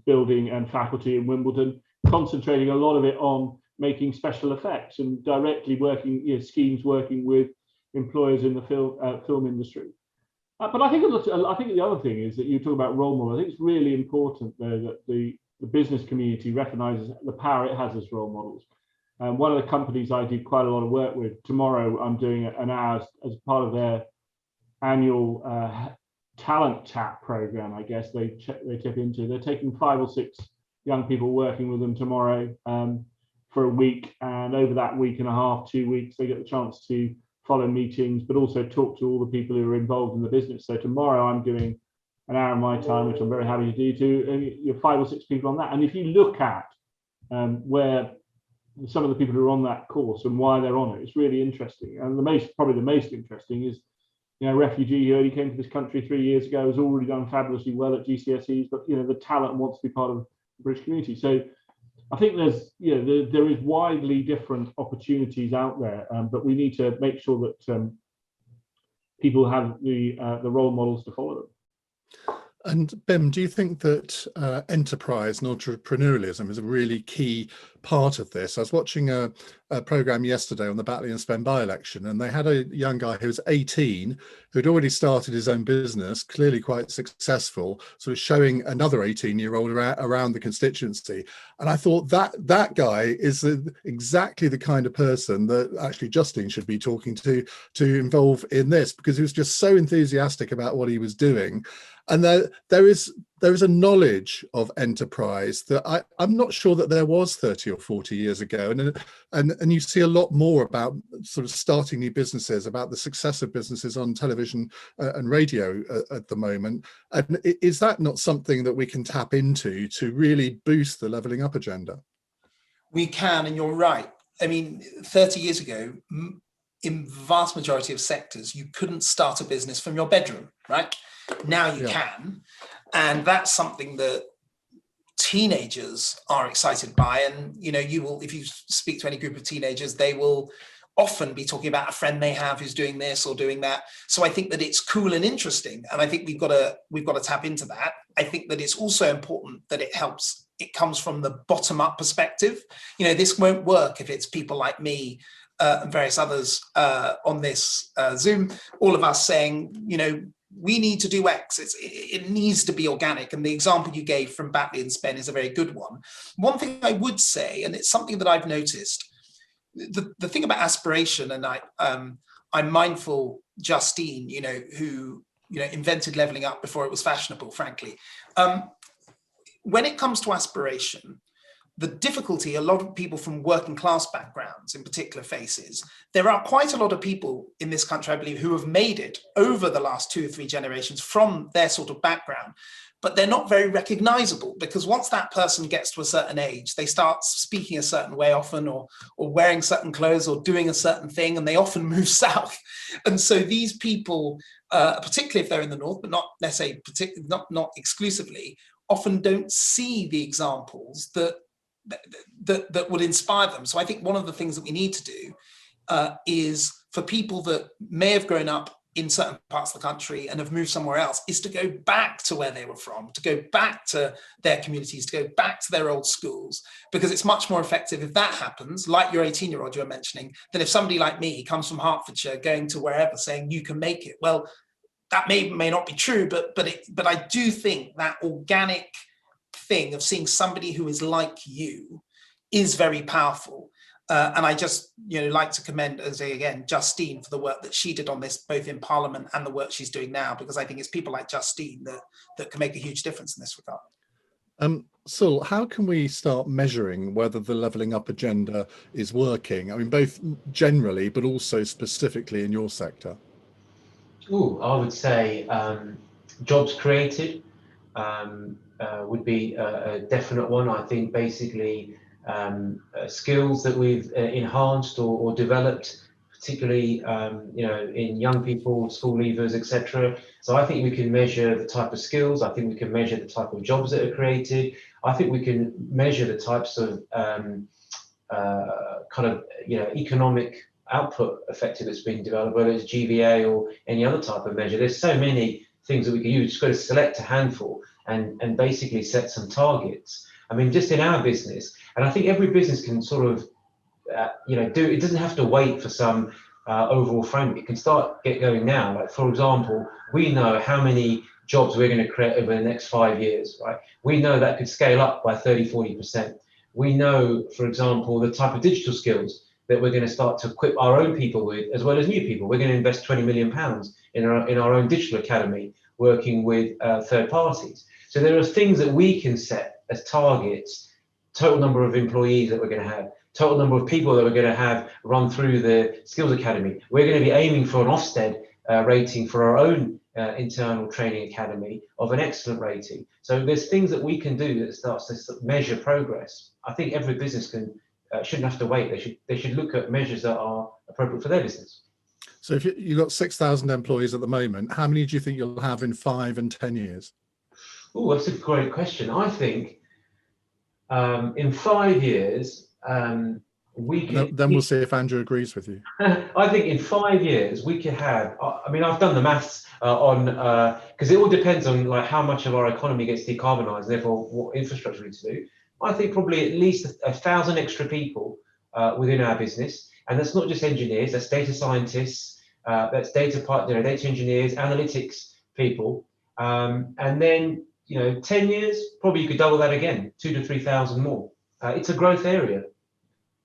building and faculty in Wimbledon, concentrating a lot of it on making special effects and directly working, schemes working with employers in the film industry. But I think the other thing is that you talk about role models. I think it's really important, though, that the business community recognises the power it has as role models. One of the companies I do quite a lot of work with, tomorrow I'm doing an hour as part of their annual talent tap program, I guess they tip into. They're taking 5 or 6 young people working with them tomorrow for a week, and over that week and a half, 2 weeks, they get the chance to follow meetings, but also talk to all the people who are involved in the business. So tomorrow I'm doing an hour of my time, which I'm very happy to do, to 5 or 6 people on that. And if you look at where some of the people who are on that course and why they're on it, it's really interesting. And probably the most interesting is refugee who only came to this country 3 years ago has already done fabulously well at GCSEs, but the talent wants to be part of the British community. So I think there is widely different opportunities out there, but we need to make sure that people have the role models to follow them. And Bim, do you think that enterprise and entrepreneurialism is a really key part of this? I was watching a programme yesterday on the Batley and Spen by-election, and they had a young guy who was 18 who'd already started his own business, clearly quite successful, sort of showing another 18-year-old around the constituency. And I thought that guy is exactly the kind of person that actually Justine should be talking to involve in this, because he was just so enthusiastic about what he was doing. And there is a knowledge of enterprise that I'm not sure that there was 30 or 40 years ago. And you see a lot more about sort of starting new businesses, about the success of businesses on television and radio at the moment. And is that not something that we can tap into to really boost the levelling up agenda? We can, and you're right. I mean, 30 years ago, in the vast majority of sectors, you couldn't start a business from your bedroom, right? Now you can, and that's something that teenagers are excited by. And you will, if you speak to any group of teenagers, they will often be talking about a friend they have who's doing this or doing that. So I think that it's cool and interesting, and I think we've got to tap into that. I think that it's also important that it comes from the bottom up perspective. This won't work if it's people like me and various others on this Zoom, all of us saying, we need to do X. It needs to be organic. And the example you gave from Batley and Spen is a very good one. One thing I would say, and it's something that I've noticed, the thing about aspiration, and I'm mindful Justine, who invented levelling up before it was fashionable, frankly. When it comes to aspiration, the difficulty a lot of people from working class backgrounds in particular faces, there are quite a lot of people in this country, I believe, who have made it over the last 2 or 3 generations from their sort of background, but they're not very recognizable, because once that person gets to a certain age, they start speaking a certain way often, or wearing certain clothes, or doing a certain thing, and they often move south. And so these people, particularly if they're in the north, but not necessarily, not exclusively, often don't see the examples that would inspire them. So I think one of the things that we need to do is for people that may have grown up in certain parts of the country and have moved somewhere else, is to go back to where they were from, to go back to their communities, to go back to their old schools, because it's much more effective if that happens, like your 18-year-old you were mentioning, than if somebody like me comes from Hertfordshire going to wherever saying you can make it. Well, that may not be true, but I do think that organic thing of seeing somebody who is like you is very powerful. And I just like to commend, again, Justine for the work that she did on this, both in Parliament and the work she's doing now, because I think it's people like Justine that can make a huge difference in this regard. Sul, how can we start measuring whether the levelling up agenda is working? I mean, both generally, but also specifically in your sector. I would say jobs created would be a definite one. I think basically skills that we've enhanced or developed, particularly in young people, school leavers, etc. So I think we can measure the type of skills. I think we can measure the type of jobs that are created. I think we can measure the types of economic output effective that's being developed, whether it's GVA or any other type of measure. There's so many things that we can use. Just got to select a handful and basically set some targets. I mean, just in our business, and I think every business can sort of, do, it doesn't have to wait for some overall framework. It can get going now. Like, for example, we know how many jobs we're going to create over the next 5 years, right? We know that could scale up by 30-40%. We know, for example, the type of digital skills that we're going to start to equip our own people with, as well as new people. We're going to invest £20 million in our own digital academy, working with third parties. So there are things that we can set as targets: total number of employees that we're going to have, total number of people that we're going to have run through the skills academy. We're going to be aiming for an Ofsted rating for our own internal training academy of an excellent rating. So there's things that we can do that starts to measure progress. I think every business shouldn't have to wait. They should look at measures that are appropriate for their business. So if you've got 6,000 employees at the moment, how many do you think you'll have in 5 and 10 years? Oh, that's a great question. I think in 5 years, we could. Then we'll see if Andrew agrees with you. I think in 5 years we could have. I mean, I've done the maths on because it all depends on like how much of our economy gets decarbonised, therefore what infrastructure we need to do. I think probably at least 1,000 extra people within our business, and that's not just engineers. That's data scientists. That's data engineers, analytics people, and then 10 years probably you could double that again, 2,000 to 3,000 more. It's a growth area.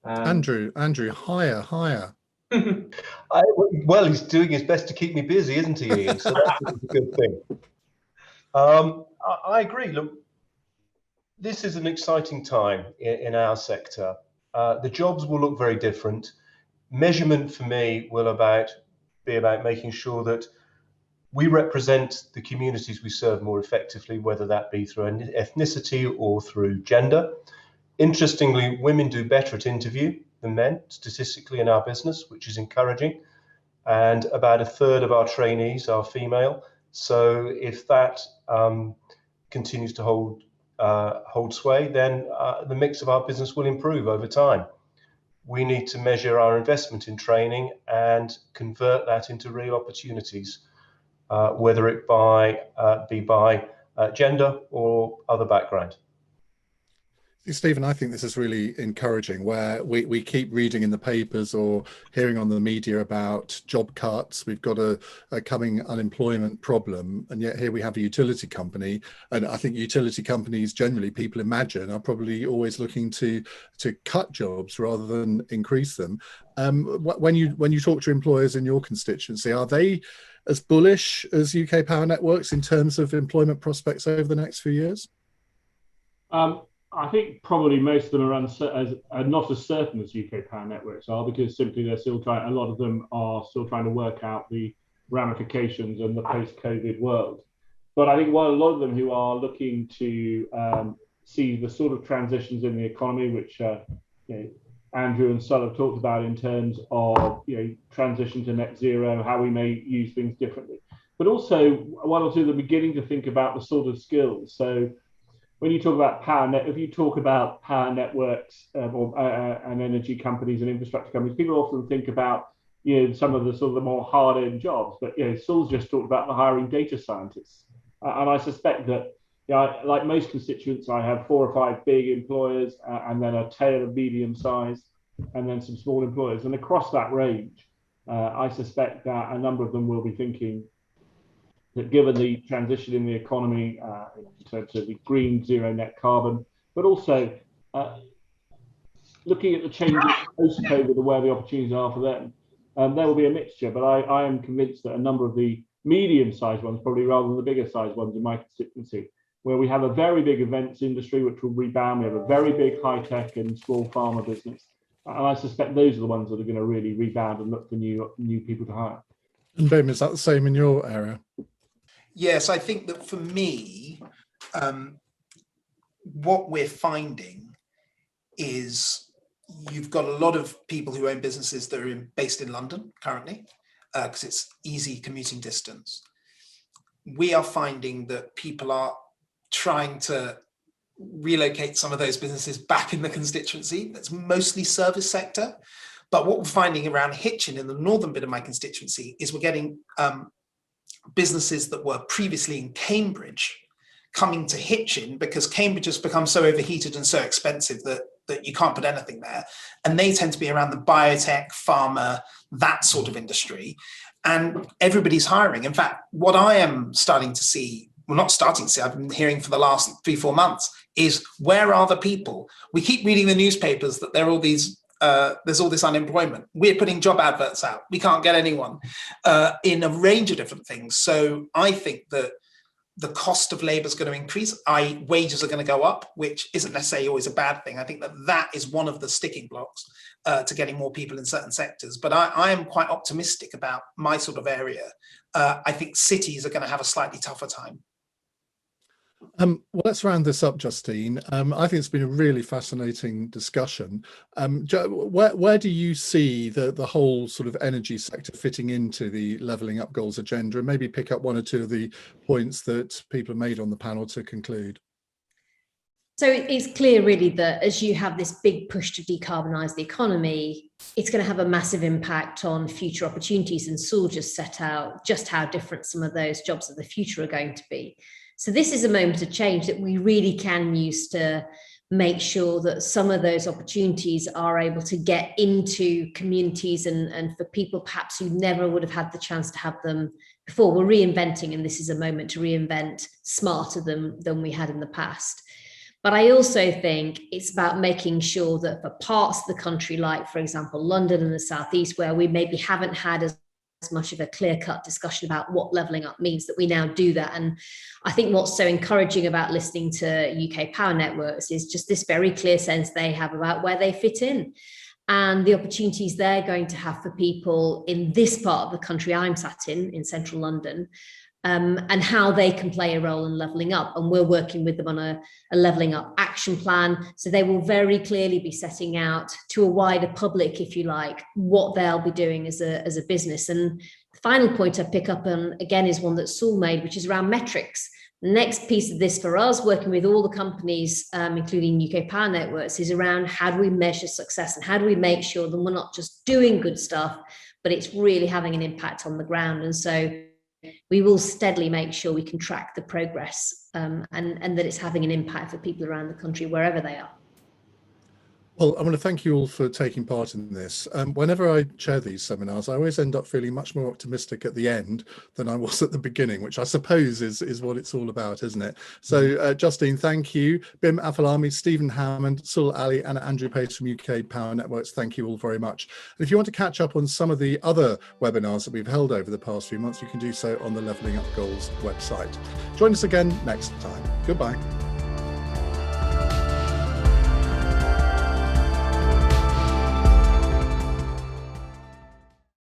Andrew, higher. Well, he's doing his best to keep me busy, isn't he, Ian? So that's a good thing. I agree. Look, this is an exciting time in our sector. The jobs will look very different. Measurement for me will be about making sure that we represent the communities we serve more effectively, whether that be through ethnicity or through gender. Interestingly, women do better at interview than men statistically in our business, which is encouraging. And about 1/3 of our trainees are female. So if that continues to hold sway, then the mix of our business will improve over time. We need to measure our investment in training and convert that into real opportunities, whether it be by gender or other background. Stephen, I think this is really encouraging, where we keep reading in the papers or hearing on the media about job cuts. We've got a coming unemployment problem, and yet here we have a utility company. And I think utility companies, generally, people imagine, are probably always looking to cut jobs rather than increase them. When you talk to employers in your constituency, are they as bullish as UK Power Networks in terms of employment prospects over the next few years? I think probably most of them are not as certain as UK Power Networks are, because simply a lot of them are still trying to work out the ramifications in the post-COVID world. But I think while a lot of them who are looking to see the sort of transitions in the economy, which Andrew and Sol have talked about in terms of transition to net zero, how we may use things differently. But also one or two of them beginning to think about the sort of skills. So when you talk about if you talk about power networks and energy companies and infrastructure companies, people often think about some of the sort of the more hard-earned jobs. But Sol's just talked about the hiring data scientists, and I suspect that like most constituents, I have 4 or 5 big employers and then a tail of medium-sized, and then some small employers. And across that range, I suspect that a number of them will be thinking that given the transition in the economy in terms of the green zero net carbon, but also looking at the changes post-COVID and where the opportunities are for them, there will be a mixture. But I am convinced that a number of the medium-sized ones, probably rather than the bigger-sized ones in my constituency, where we have a very big events industry which will rebound, we have a very big high-tech and small pharma business, and I suspect those are the ones that are going to really rebound and look for new people to hire. And Ben, is that the same in your area? Yes, I think that for me, what we're finding is you've got a lot of people who own businesses that are based in London currently, because it's easy commuting distance. We are finding that people are trying to relocate some of those businesses back in the constituency. That's mostly service sector. But what we're finding around Hitchin in the northern bit of my constituency is we're getting businesses that were previously in Cambridge coming to Hitchin, because Cambridge has become so overheated and so expensive that you can't put anything there. And they tend to be around the biotech, pharma, that sort of industry. And everybody's hiring. In fact, what I am starting to see, well, not starting to see, I've been hearing for the last 3-4 months, is where are the people? We keep reading the newspapers that there are all these there's all this unemployment. We're putting job adverts out. We can't get anyone in a range of different things. So I think that the cost of labour is going to increase. Wages are going to go up, which isn't necessarily always a bad thing. I think that is one of the sticking blocks to getting more people in certain sectors. But I am quite optimistic about my sort of area. I think cities are going to have a slightly tougher time. Well, let's round this up, Justine. I think it's been a really fascinating discussion. Where do you see the whole sort of energy sector fitting into the Levelling Up Goals agenda, and maybe pick up one or two of the points that people have made on the panel to conclude? So it's clear really that as you have this big push to decarbonise the economy, it's going to have a massive impact on future opportunities, and Saul just set out just how different some of those jobs of the future are going to be. So this is a moment of change that we really can use to make sure that some of those opportunities are able to get into communities, and for people perhaps who never would have had the chance to have them before. We're reinventing, and this is a moment to reinvent smarter than we had in the past. But I also think it's about making sure that for parts of the country, like, for example, London and the Southeast, where we maybe haven't had as much of a clear-cut discussion about what levelling up means, that we now do that. And I think what's so encouraging about listening to UK Power Networks is just this very clear sense they have about where they fit in and the opportunities they're going to have for people in this part of the country I'm sat in central London, and how they can play a role in levelling up. And we're working with them on a levelling up action plan. So they will very clearly be setting out to a wider public, if you like, what they'll be doing as a business. And the final point I pick up on, again, is one that Saul made, which is around metrics. The next piece of this for us, working with all the companies, including UK Power Networks, is around how do we measure success, and how do we make sure that we're not just doing good stuff, but it's really having an impact on the ground. And so we will steadily make sure we can track the progress, and that it's having an impact for people around the country, wherever they are. Well, I want to thank you all for taking part in this. Whenever I chair these seminars, I always end up feeling much more optimistic at the end than I was at the beginning, which I suppose is what it's all about, isn't it? So, Justine, thank you. Bim Afalami, Stephen Hammond, Saul Ali, and Andrew Pace from UK Power Networks, thank you all very much. And if you want to catch up on some of the other webinars that we've held over the past few months, you can do so on the Levelling Up Goals website. Join us again next time. Goodbye.